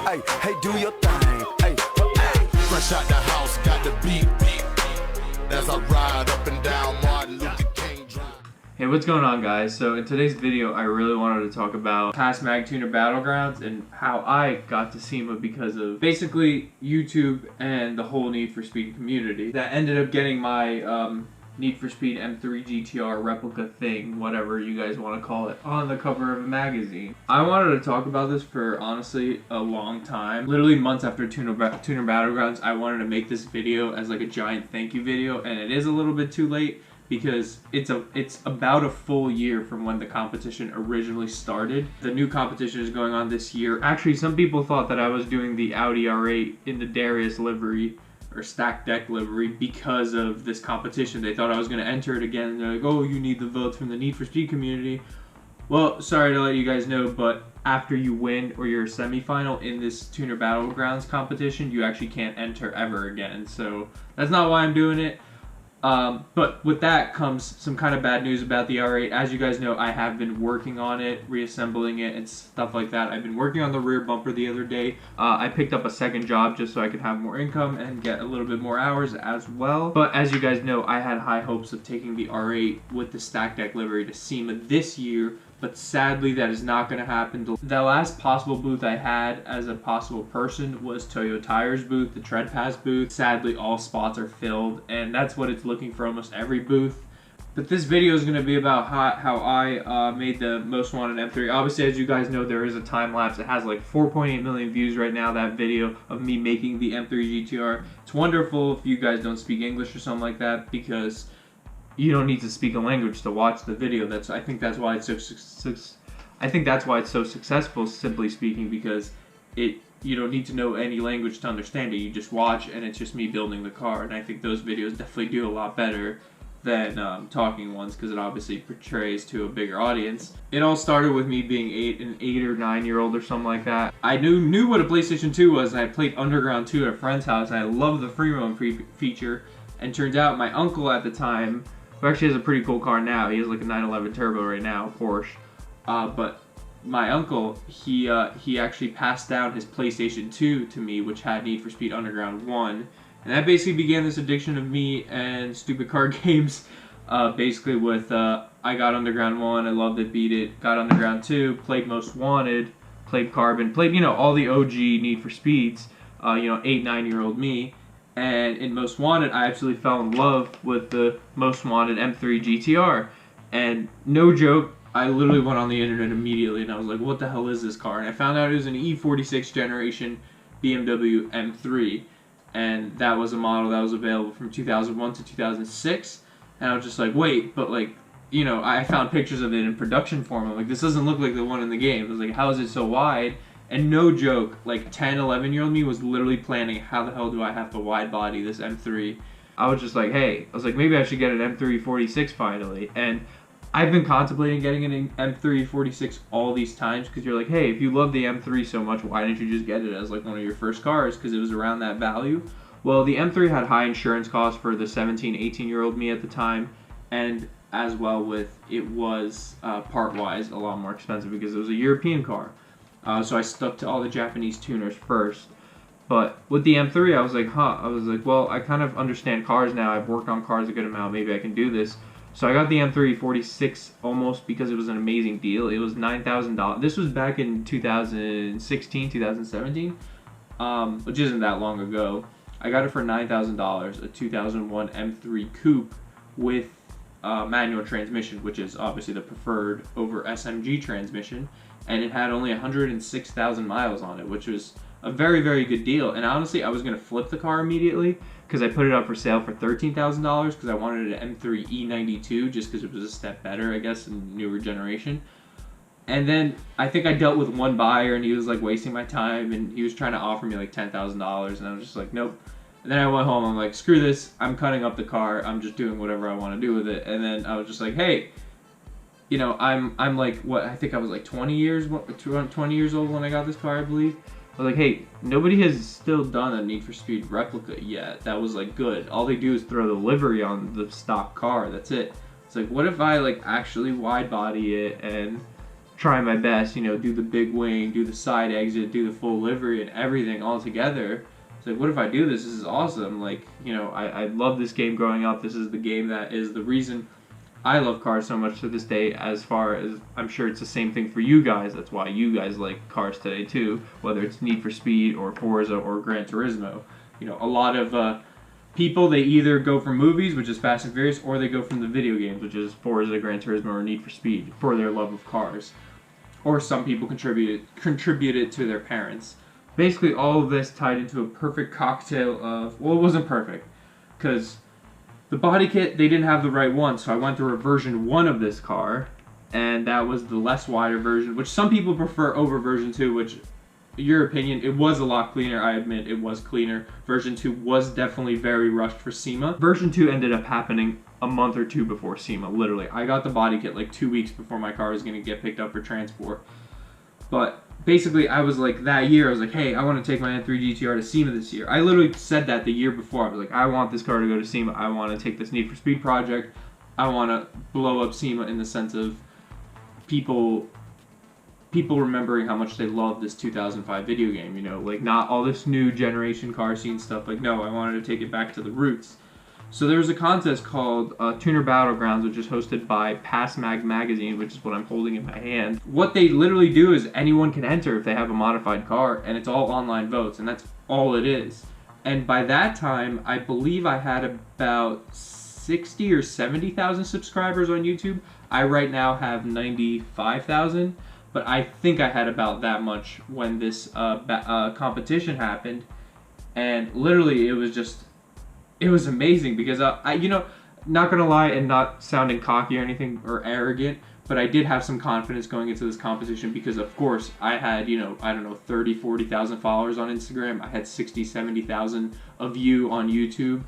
Hey, hey, do your thing. Hey, hey. Fresh out the house, got the beat. As I ride up and down Martin Luther King Drive. Hey, what's going on, guys? So in today's video, I really wanted to talk about past Mag Tuner Battlegrounds and how I got to SEMA because of basically YouTube and the whole Need for Speed community that ended up getting my Need for Speed M3 GTR replica thing, whatever you guys want to call it, on the cover of a magazine. I wanted to talk about this for honestly a long time. Literally months after Tuner Battlegrounds, I wanted to make this video as like a giant thank you video, and it is a little bit too late because it's about a full year from when the competition originally started. The new competition is going on this year. Actually, some people thought that I was doing the Audi R8 in the Darius livery or stack deck livery because of this competition. They thought I was going to enter it again, and they're like, oh, you need the votes from the Need for Speed community. Well, sorry to let you guys know, but after you win or you're a semifinal in this Tuner Battlegrounds competition, you actually can't enter ever again. So that's not why I'm doing it. But with that comes some kind of bad news about the R8. As you guys know, I have been working on it, reassembling it and stuff like that. I've been working on the rear bumper the other day. I picked up a second job just so I could have more income and get a little bit more hours as well. But as you guys know, I had high hopes of taking the R8 with the stack deck livery to SEMA this year. But sadly, that is not going to happen. The last possible booth I had as a possible person was Toyo Tire's booth, the Tread Pass booth. Sadly, all spots are filled, and that's what it's looking for almost every booth. But this video is going to be about how I made the most wanted M3. Obviously, as you guys know, there is a time lapse. It has like 4.8 million views right now, that video of me making the M3 GTR. It's wonderful if you guys don't speak English or something like that, because you don't need to speak a language to watch the video. I think that's why it's so successful, simply speaking, because you don't need to know any language to understand it. You just watch, and it's just me building the car. And I think those videos definitely do a lot better than talking ones, because it obviously portrays to a bigger audience. It all started with me being an 8 or 9 year old or something like that. I knew what a PlayStation 2 was, and I played Underground 2 at a friend's house, and I loved the free roam feature. And turns out my uncle at the time, who actually has a pretty cool car now. He has like a 911 Turbo right now, Porsche. But my uncle, he actually passed down his PlayStation 2 to me, which had Need for Speed Underground 1. And that basically began this addiction of me and stupid car games. Basically with, I got Underground 1, I loved it, beat it. Got Underground 2, played Most Wanted, played Carbon, played, all the OG Need for Speeds, 8, 9-year-old me. And in Most Wanted, I absolutely fell in love with the Most Wanted M3 GTR. And no joke, I literally went on the internet immediately and I was like, what the hell is this car? And I found out it was an E46 generation BMW M3. And that was a model that was available from 2001 to 2006. And I was just like, wait, but like, I found pictures of it in production form. I'm like, this doesn't look like the one in the game. I was like, how is it so wide? And no joke, like 10, 11-year-old me was literally planning, how the hell do I have to wide body this M3? I was just like, hey, I was like, maybe I should get an M3 46 finally. And I've been contemplating getting an M3 46 all these times, because you're like, hey, if you love the M3 so much, why didn't you just get it as like one of your first cars? Because it was around that value. Well, the M3 had high insurance costs for the 17, 18-year-old me at the time, and as well with, it was part-wise a lot more expensive because it was a European car. So I stuck to all the Japanese tuners first. But with the M3, I was like, well, I kind of understand cars now. I've worked on cars a good amount. Maybe I can do this. So I got the M3 46 almost because it was an amazing deal. It was $9,000. This was back in 2016, 2017, which isn't that long ago. I got it for $9,000, a 2001 M3 Coupe with manual transmission, which is obviously the preferred over SMG transmission. And it had only 106,000 miles on it, which was a very, very good deal. And honestly, I was going to flip the car immediately because I put it up for sale for $13,000 because I wanted an M3 E92 just because it was a step better, I guess, in newer generation. And then I think I dealt with one buyer and he was like wasting my time and he was trying to offer me like $10,000 and I was just like, nope. And then I went home, I'm like, screw this, I'm cutting up the car, I'm just doing whatever I want to do with it. And then I was just like, hey, I'm like, what, I think I was like 20 years old when I got this car, I believe. I was like, hey, nobody has still done a Need for Speed replica yet. That was like good. All they do is throw the livery on the stock car, that's it. It's like, what if I like actually wide body it and try my best, you know, do the big wing, do the side exit, do the full livery and everything all together. It's like, what if I do this? This is awesome. Like, you know, I love this game growing up. This is the game that is the reason I love cars so much to this day, as far as I'm sure it's the same thing for you guys. That's why you guys like cars today too, whether it's Need for Speed or Forza or Gran Turismo. You know, a lot of people, they either go from movies, which is Fast and Furious, or they go from the video games, which is Forza, Gran Turismo, or Need for Speed, for their love of cars. Or some people contribute it to their parents. Basically, all of this tied into a perfect cocktail of, well, it wasn't perfect, because the body kit, they didn't have the right one, so I went through a version 1 of this car, and that was the less wider version, which some people prefer over version 2, which, your opinion, it was a lot cleaner. I admit it was cleaner. Version 2 was definitely very rushed for SEMA. Version 2 ended up happening a month or two before SEMA, literally. I got the body kit like 2 weeks before my car was going to get picked up for transport. But basically, I was like, that year, I was like, hey, I want to take my M3 GTR to SEMA this year. I literally said that the year before. I was like, I want this car to go to SEMA. I want to take this Need for Speed project. I want to blow up SEMA in the sense of people remembering how much they love this 2005 video game, you know, like not all this new generation car scene stuff. Like, no, I wanted to take it back to the roots. So there was a contest called Tuner Battlegrounds, which is hosted by Pass Mag Magazine, which is what I'm holding in my hand. What they literally do is anyone can enter if they have a modified car, and it's all online votes, and that's all it is. And by that time, I believe I had about 60 or 70,000 subscribers on YouTube. I right now have 95,000, but I think I had about that much when this competition happened. And literally, it was amazing because you know, not gonna lie and not sounding cocky or anything or arrogant, but I did have some confidence going into this competition because, of course, I had, you know, I don't know, 30, 40,000 followers on Instagram. I had 60, 70,000 of you on YouTube.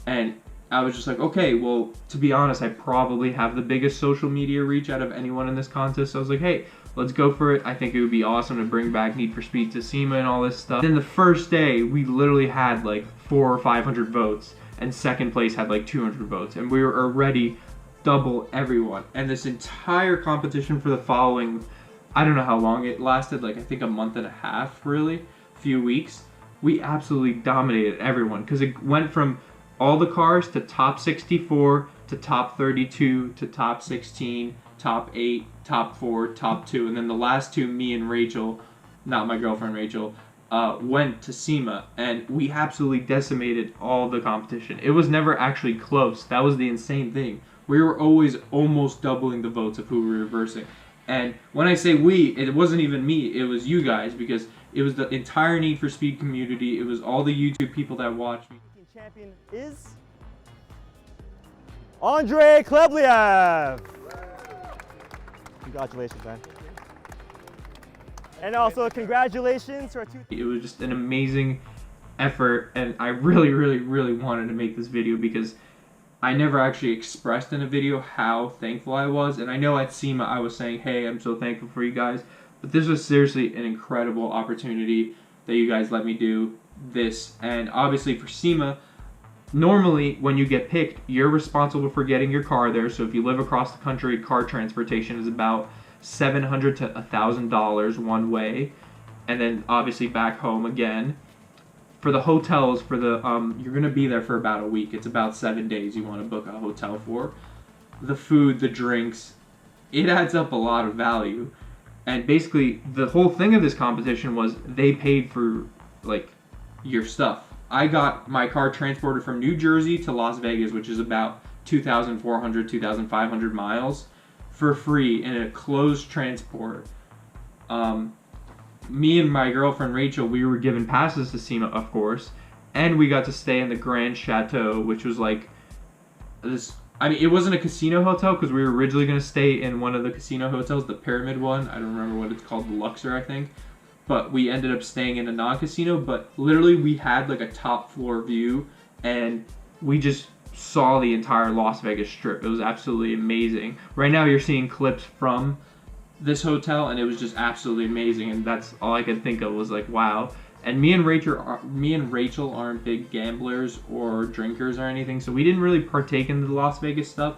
And I was just like, okay, well, to be honest, I probably have the biggest social media reach out of anyone in this contest. So I was like, hey, let's go for it. I think it would be awesome to bring back Need for Speed to SEMA and all this stuff. Then the first day, we literally had like 400 or 500 votes, and second place had like 200 votes, and we were already double everyone. And this entire competition for the following, I don't know how long it lasted, like I think a month and a half, really, a few weeks. We absolutely dominated everyone because it went from all the cars to top 64 to top 32 to top 16, top 8, top 4, top 2, and then the last two, me and Rachel, not my girlfriend Rachel, went to SEMA, and we absolutely decimated all the competition. It was never actually close. That was the insane thing. We were always almost doubling the votes of who we were reversing. And when I say we, it wasn't even me, it was you guys, because it was the entire Need for Speed community. It was all the YouTube people that watched me. Champion is Andrei Klebliev. Congratulations, man. And also congratulations to our two. It was just an amazing effort, and I really, really, really wanted to make this video because I never actually expressed in a video how thankful I was. And I know at SEMA I was saying, hey, I'm so thankful for you guys, but this was seriously an incredible opportunity that you guys let me do this. And obviously for SEMA, normally when you get picked, you're responsible for getting your car there. So if you live across the country, car transportation is about $700 to $1,000 one way, and then obviously back home again. For the hotels, for the you're gonna be there for about a week. It's about 7 days you want to book a hotel for. The food, the drinks, it adds up a lot of value. And basically the whole thing of this competition was they paid for like your stuff. I got my car transported from New Jersey to Las Vegas, which is about 2,400, 2,500 miles, for free in a closed transport. Me and my girlfriend Rachel, we were given passes to SEMA, of course, and we got to stay in the Grand Chateau, which was like this. I mean, it wasn't a casino hotel because we were originally going to stay in one of the casino hotels, the Pyramid one. I don't remember what it's called, the Luxor, I think. But we ended up staying in a non-casino. But literally, we had like a top floor view, and we just saw the entire Las Vegas Strip. It was absolutely amazing. Right now, you're seeing clips from this hotel, and it was just absolutely amazing. And that's all I could think of was like, wow. And me and Rachel aren't big gamblers or drinkers or anything, so we didn't really partake in the Las Vegas stuff.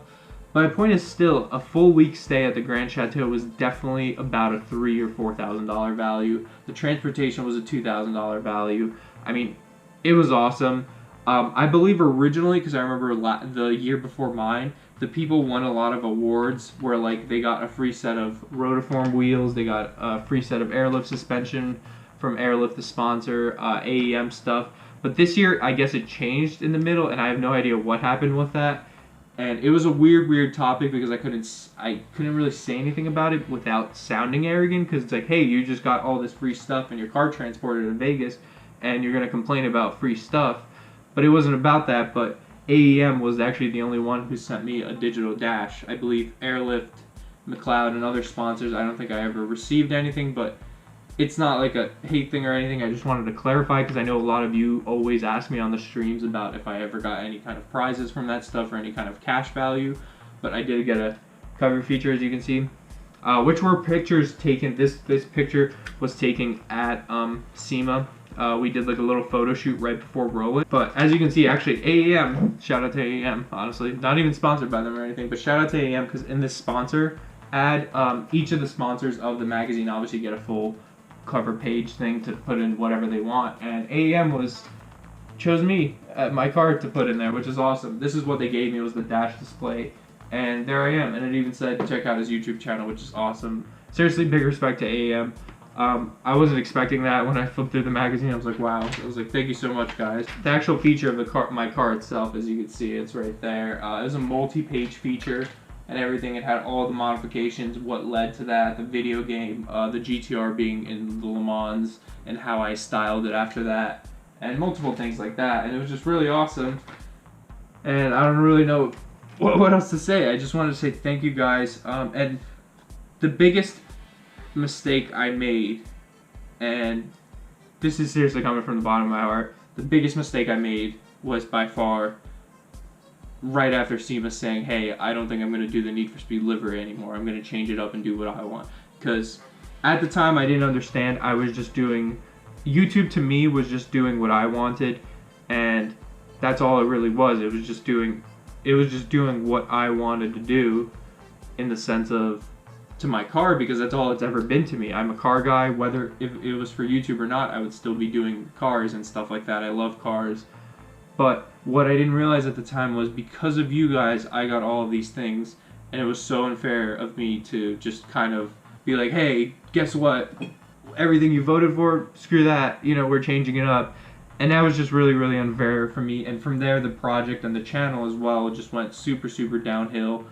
My point is still, a full week stay at the Grand Chateau was definitely about a $3,000 or $4,000 value. The transportation was a $2,000 value. I mean, it was awesome. I believe originally, because I remember the year before mine, the people won a lot of awards where like they got a free set of rotiform wheels, they got a free set of airlift suspension from Airlift, the sponsor, AEM stuff. But this year, I guess it changed in the middle, and I have no idea what happened with that. And it was a weird topic because I couldn't really say anything about it without sounding arrogant, because it's like, hey, you just got all this free stuff and your car transported in Vegas, and you're gonna complain about free stuff. But it wasn't about that. But AEM was actually the only one who sent me a digital dash. I believe Airlift, McLeod, and other sponsors, I don't think I ever received anything, but it's not like a hate thing or anything. I just wanted to clarify because I know a lot of you always ask me on the streams about if I ever got any kind of prizes from that stuff or any kind of cash value. But I did get a cover feature, as you can see, which were pictures taken. This picture was taken at SEMA. We did like a little photo shoot right before rolling. But as you can see, actually AEM, shout out to AEM, honestly, not even sponsored by them or anything, but shout out to AEM because in this sponsor ad, each of the sponsors of the magazine obviously get a full cover page thing to put in whatever they want, and AEM chose me at my card to put in there, which is awesome. This is what they gave me, was the dash display, and there I am. And it even said check out his YouTube channel, which is awesome. Seriously, big respect to AEM. I wasn't expecting that when I flipped through the magazine. I was like, wow. I was like, thank you so much, guys. The actual feature of the car, my car itself, as you can see, it's right there. It was a multi-page feature and everything. It had all the modifications, what led to that, the video game, the GTR being in the Le Mans, and how I styled it after that, and multiple things like that. And it was just really awesome. And I don't really know what else to say. I just wanted to say thank you guys. And the biggest mistake I made, and this is seriously coming from the bottom of my heart, the biggest mistake I made was by far right after SEMA saying, hey, I don't think I'm going to do the Need for Speed livery anymore. I'm going to change it up and do what I want. Because at the time I didn't understand. I was just doing, YouTube to me was just doing what I wanted, and that's all it really was. It was just doing what I wanted to do, in the sense of to my car, because that's all it's ever been to me. I'm a car guy. Whether if it was for YouTube or not, I would still be doing cars and stuff like that. I love cars. But what I didn't realize at the time was, because of you guys, I got all of these things, and it was so unfair of me to just kind of be like, hey, guess what? Everything you voted for, screw that. You know, we're changing it up. And that was just really unfair for me. And from there, the project and the channel as well just went super downhill,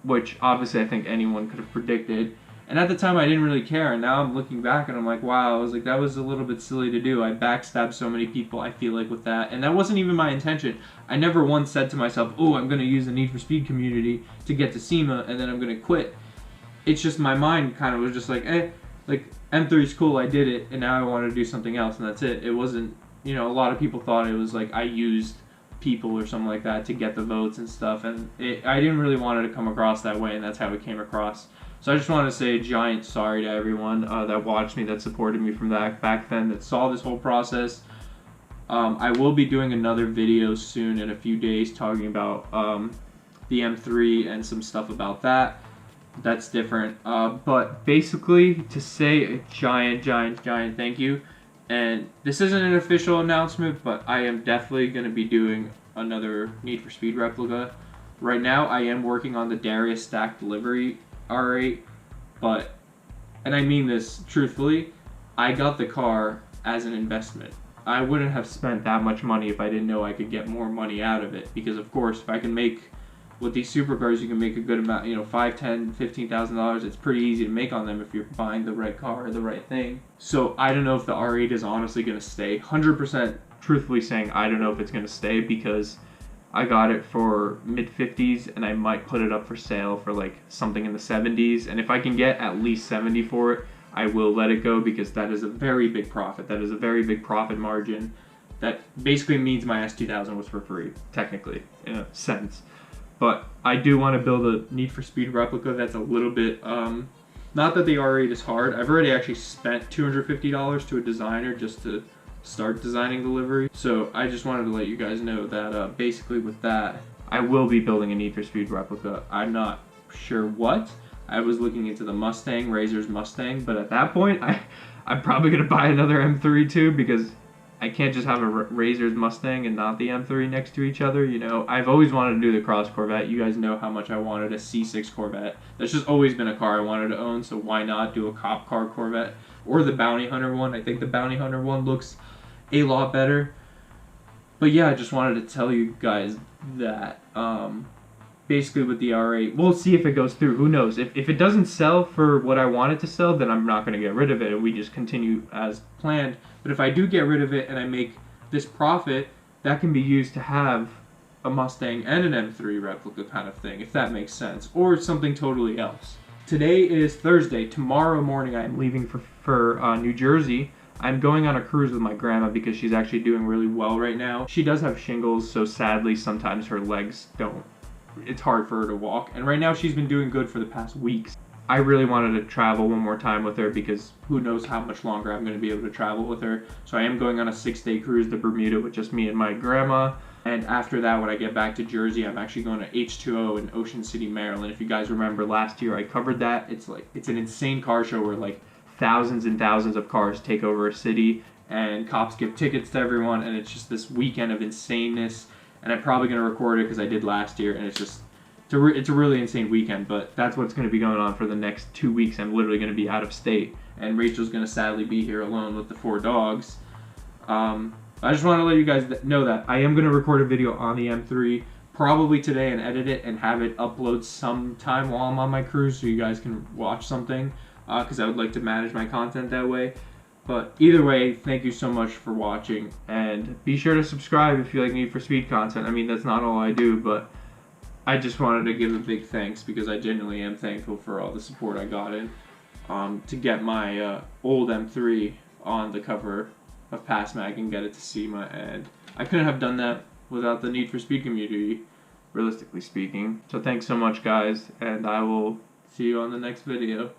which obviously I think anyone could have predicted. And at the time, I didn't really care. And now I'm looking back and I'm like, wow, I was like, that was a little bit silly to do. I backstabbed so many people, I feel like, with that. And that wasn't even my intention. I never once said to myself, oh, I'm going to use the Need for Speed community to get to SEMA and then I'm going to quit. It's just my mind kind of was just like, like M3's cool, I did it, and now I want to do something else, and that's it. It wasn't, you know, a lot of people thought it was like I used people or something like that to get the votes and stuff, and I didn't really want it to come across that way, and that's how it came across. So I just want to say a giant sorry to everyone that watched me, that supported me from that back then, that saw this whole process. I will be doing another video soon in a few days talking about the M3 and some stuff about that. That's different. But basically, to say a giant thank you. And this isn't an official announcement, but I am definitely going to be doing another Need for Speed replica. Right now, I am working on the Darius Stack Delivery R8, but, and I mean this truthfully, I got the car as an investment. I wouldn't have spent that much money if I didn't know I could get more money out of it, because of course, if I can make, with these supercars, you can make a good amount, you know, $5,000, $10,000, $15,000. It's pretty easy to make on them if you're buying the right car or the right thing. So I don't know if the R8 is honestly going to stay. 100% truthfully saying I don't know if it's going to stay, because I got it for mid-50s and I might put it up for sale for like something in the 70s. And if I can get at least 70 for it, I will let it go, because that is a very big profit. That is a very big profit margin. That basically means my S2000 was for free, technically, in a sense. But I do want to build a Need for Speed replica that's a little bit, not that the R8 is hard. I've already actually spent $250 to a designer just to start designing the livery. So I just wanted to let you guys know that basically with that, I will be building a Need for Speed replica. I'm not sure what. I was looking into the Mustang, Razor's Mustang, but at that point, I'm probably going to buy another M3 too, because I can't just have a Razor's Mustang and not the M3 next to each other. You know, I've always wanted to do the Cross Corvette. You guys know how much I wanted a C6 Corvette. That's just always been a car I wanted to own, so why not do a cop car Corvette? Or the Bounty Hunter one. I think the Bounty Hunter one looks a lot better. But yeah, I just wanted to tell you guys that basically with the R8, we'll see if it goes through. Who knows? If it doesn't sell for what I want it to sell, then I'm not going to get rid of it, and we just continue as planned. But if I do get rid of it and I make this profit, that can be used to have a Mustang and an M3 replica kind of thing, if that makes sense, or something totally else. Today is Thursday. Tomorrow morning I am leaving for New Jersey. I'm going on a cruise with my grandma because she's actually doing really well right now. She does have shingles, so sadly sometimes her legs don't. It's hard for her to walk, and right now she's been doing good for the past weeks. I really wanted to travel one more time with her because who knows how much longer I'm going to be able to travel with her. So I am going on a 6-day cruise to Bermuda with just me and my grandma. And after that, when I get back to Jersey, I'm actually going to H2O in Ocean City, Maryland. If you guys remember last year, I covered that. It's an insane car show where like thousands and thousands of cars take over a city and cops give tickets to everyone, and it's just this weekend of insaneness. And I'm probably going to record it because I did last year, and it's a really insane weekend. But that's what's going to be going on for the next 2 weeks. I'm literally going to be out of state, and Rachel's going to sadly be here alone with the 4 dogs. I just want to let you guys know that I am going to record a video on the M3 probably today and edit it and have it upload sometime while I'm on my cruise so you guys can watch something, because I would like to manage my content that way. But either way, thank you so much for watching, and be sure to subscribe if you like Need for Speed content. I mean, that's not all I do, but I just wanted to give a big thanks because I genuinely am thankful for all the support I got in to get my old M3 on the cover of Pass Mag and get it to SEMA, and I couldn't have done that without the Need for Speed community, realistically speaking. So thanks so much, guys, and I will see you on the next video.